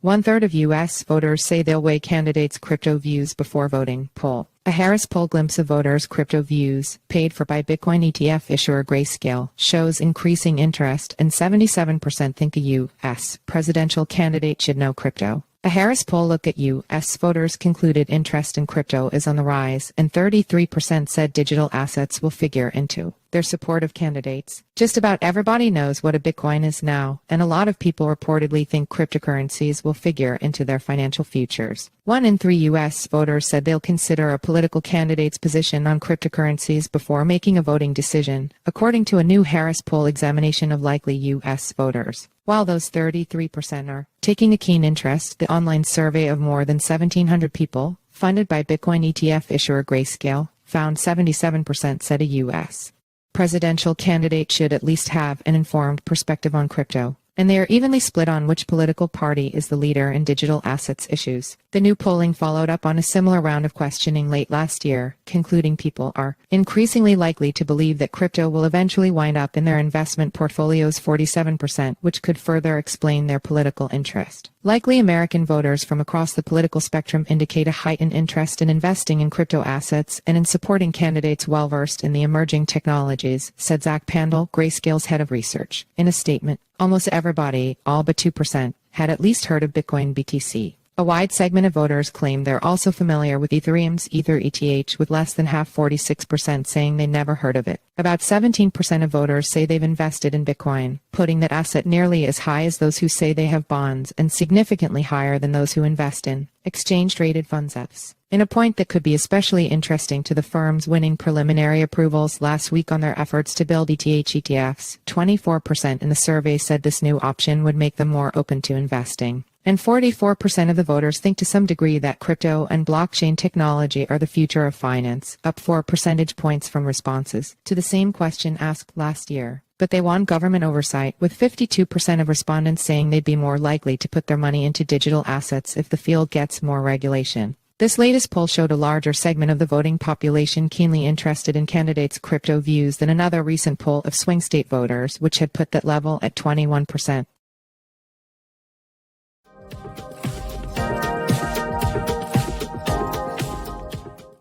1/3 of U.S. voters say they'll weigh candidates' crypto views before voting. Poll. A Harris Poll glimpse of voters' crypto views, paid for by Bitcoin ETF issuer Grayscale, shows increasing interest, and 77% think a U.S. presidential candidate should know crypto. A Harris Poll look at U.S. voters concluded interest in crypto is on the rise, and 33% said digital assets will figure into their support of candidates. Just about everybody knows what a Bitcoin is now, and a lot of people reportedly think cryptocurrencies will figure into their financial futures. 1 in 3 U.S. voters said they'll consider a political candidate's position on cryptocurrencies before making a voting decision, according to a new Harris Poll examination of likely U.S. voters. While those 33% are taking a keen interest, the online survey of more than 1,700 people, funded by Bitcoin ETF issuer Grayscale, found 77% said a U.S. presidential candidate should at least have an informed perspective on crypto, and they are evenly split on which political party is the leader in digital assets issues. The new polling followed up on a similar round of questioning late last year, concluding people are increasingly likely to believe that crypto will eventually wind up in their investment portfolios 47%, which could further explain their political interest. Likely American voters from across the political spectrum indicate a heightened interest in investing in crypto assets and in supporting candidates well-versed in the emerging technologies, said Zach Pandel, Grayscale's head of research. In a statement, almost everybody, all but 2%, had at least heard of Bitcoin BTC. A wide segment of voters claim they're also familiar with Ethereum's Ether ETH, with less than half, 46%, saying they never heard of it. About 17% of voters say they've invested in Bitcoin, putting that asset nearly as high as those who say they have bonds and significantly higher than those who invest in exchange-traded funds ETFs. In a point that could be especially interesting to the firms winning preliminary approvals last week on their efforts to build ETH ETFs, 24% in the survey said this new option would make them more open to investing. And 44% of the voters think to some degree that crypto and blockchain technology are the future of finance, up 4 percentage points from responses to the same question asked last year. But they want government oversight, with 52% of respondents saying they'd be more likely to put their money into digital assets if the field gets more regulation. This latest poll showed a larger segment of the voting population keenly interested in candidates' crypto views than another recent poll of swing state voters, which had put that level at 21%.